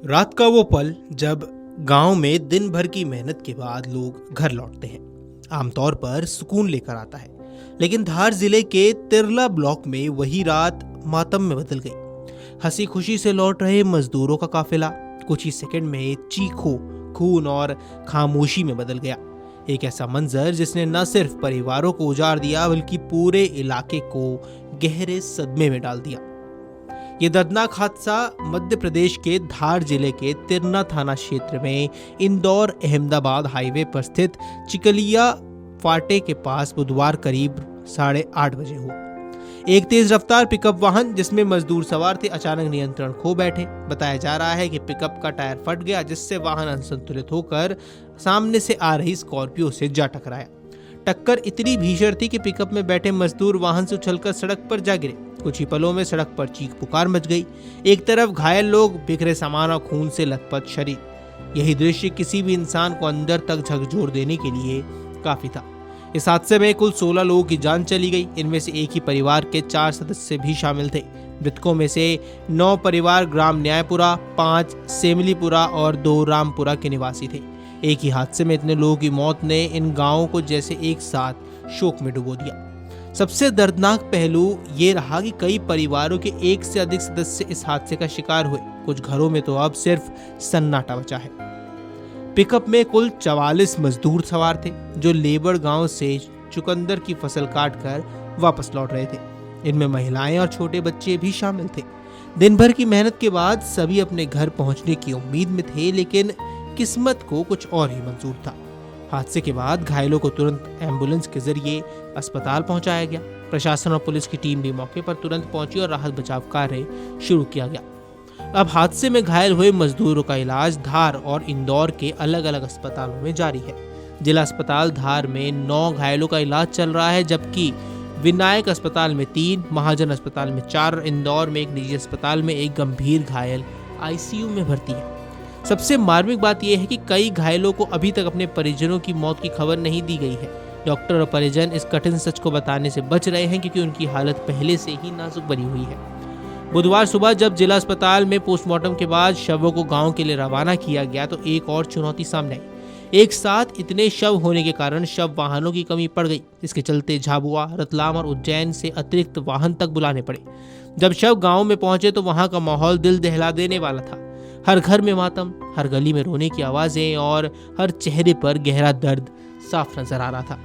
रात का वो पल जब गांव में दिन भर की मेहनत के बाद लोग घर लौटते हैं, आमतौर पर सुकून लेकर आता है। लेकिन धार जिले के तिरला ब्लॉक में वही रात मातम में बदल गई। हंसी खुशी से लौट रहे मजदूरों का काफिला कुछ ही सेकंड में चीखों, खून और खामोशी में बदल गया। एक ऐसा मंजर जिसने न सिर्फ परिवारों को उजाड़ दिया बल्कि पूरे इलाके को गहरे सदमे में डाल दिया। ये दर्दनाक हादसा मध्य प्रदेश के धार जिले के तिरना थाना क्षेत्र में इंदौर अहमदाबाद हाईवे पर स्थित चिकलिया फाटे के पास बुधवार करीब 8:30 बजे हुआ। एक तेज रफ्तार पिकअप वाहन जिसमें मजदूर सवार थे अचानक नियंत्रण खो बैठे। बताया जा रहा है कि पिकअप का टायर फट गया, जिससे वाहन असंतुलित होकर सामने से आ रही स्कॉर्पियो से जा टकराया। टक्कर इतनी भीषण थी कि पिकअप में बैठे मजदूर वाहन से उछलकर सड़क पर जा गिरे। कुछ ही पलों में सड़क पर चीख पुकार मच गई। एक तरफ घायल लोग, बिखरे सामान और खून से लथपथ शरीर। यही दृश्य किसी भी इंसान को अंदर तक झकझोर देने के लिए काफी था। इस हादसे में कुल 16 लोगों की जान चली गई। इनमें से एक ही परिवार के 4 सदस्य भी शामिल थे। मृतकों में से 9 परिवार ग्राम न्यायपुरा, 5 सेमलीपुरा और 2 रामपुरा के निवासी थे। एक ही हादसे में इतने लोगों की मौत ने इन गांवों को जैसे एक साथ शोक में डुबो दिया। सबसे दर्दनाक पहलू ये रहा कि कई परिवारों के एक से अधिक सदस्य इस हादसे का शिकार हुए। कुछ घरों में तो अब सिर्फ सन्नाटा बचा है। पिकअप में कुल 44 मजदूर सवार थे जो लेबर गांव से चुकंदर की फसल काटकर वापस लौट रहे थे। इनमें महिलाएं और छोटे बच्चे भी शामिल थे। दिन भर की मेहनत के बाद सभी अपने घर पहुंचने की उम्मीद में थे, लेकिन किस्मत को कुछ और ही मंजूर था। हादसे के बाद घायलों को तुरंत एम्बुलेंस के जरिए अस्पताल पहुंचाया गया। प्रशासन और पुलिस की टीम भी मौके पर तुरंत पहुंची और राहत बचाव कार्य शुरू किया गया। अब हादसे में घायल हुए मजदूरों का इलाज धार और इंदौर के अलग अलग अस्पतालों में जारी है। जिला अस्पताल धार में 9 घायलों का इलाज चल रहा है, जबकि विनायक अस्पताल में 3, महाजन अस्पताल में 4 और इंदौर में एक निजी अस्पताल में एक गंभीर घायल आईसीयू में भर्ती है। सबसे मार्मिक बात यह है कि कई घायलों को अभी तक अपने परिजनों की मौत की खबर नहीं दी गई है। डॉक्टर और परिजन इस कठिन सच को बताने से बच रहे हैं क्योंकि उनकी हालत पहले से ही नाजुक बनी हुई है। बुधवार सुबह जब जिला अस्पताल में पोस्टमार्टम के बाद शवों को गांव के लिए रवाना किया गया तो एक और चुनौती सामने आई। एक साथ इतने शव होने के कारण शव वाहनों की कमी पड़ गई। इसके चलते झाबुआ, रतलाम और उज्जैन से अतिरिक्त वाहन तक बुलाने पड़े। जब शव गांव में पहुंचे तो वहां का माहौल दिल दहला देने वाला था। हर घर में मातम, हर गली में रोने की आवाजें और हर चेहरे पर गहरा दर्द साफ नजर आ रहा था।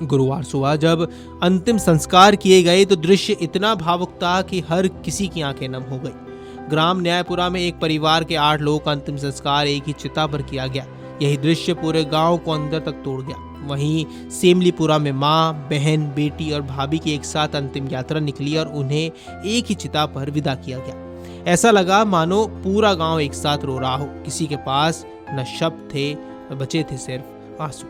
गुरुवार सुबह जब अंतिम संस्कार किए गए तो दृश्य इतना भावुक था कि हर किसी की आंखें नम हो गई। ग्राम न्यायपुरा में एक परिवार के 8 लोगों का अंतिम संस्कार एक ही चिता पर किया गया। यही दृश्य पूरे गांव को अंदर तक तोड़ गया। वहीं सेमलीपुरा में माँ, बहन, बेटी और भाभी की एक साथ अंतिम यात्रा निकली और उन्हें एक ही चिता पर विदा किया गया। ऐसा लगा मानो पूरा गांव एक साथ रो रहा हो। किसी के पास न शब्द थे, बचे थे सिर्फ आंसू।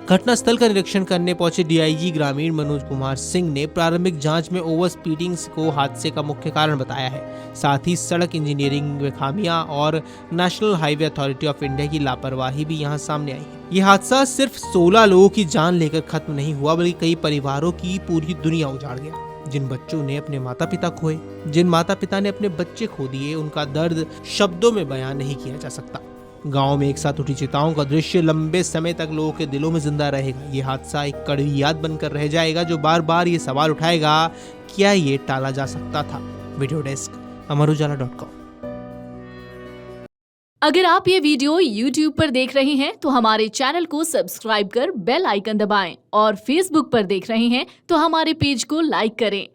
घटनास्थल का निरीक्षण करने पहुंचे डीआईजी ग्रामीण मनोज कुमार सिंह ने प्रारंभिक जांच में ओवर स्पीडिंग को हादसे का मुख्य कारण बताया है। साथ ही सड़क इंजीनियरिंग में खामियां और national highway authority of India की लापरवाही भी यहां सामने आई है। ये हादसा सिर्फ 16 लोगों की जान लेकर खत्म नहीं हुआ बल्कि कई परिवारों की पूरी दुनिया उजाड़ गया। जिन बच्चों ने अपने माता पिता खोए, जिन माता पिता ने अपने बच्चे खो दिए, उनका दर्द शब्दों में बयान नहीं किया जा सकता। गांव में एक साथ उठी चिताओं का दृश्य लंबे समय तक लोगों के दिलों में जिंदा रहेगा। ये हादसा एक कड़वी याद बनकर रह जाएगा जो बार बार ये सवाल उठाएगा, क्या ये टाला जा सकता था। Video desk amarujala.com। अगर आप ये वीडियो YouTube पर देख रहे हैं तो हमारे चैनल को सब्सक्राइब कर बेल आइकन दबाएं और Facebook पर देख रहे हैं तो हमारे पेज को लाइक करें।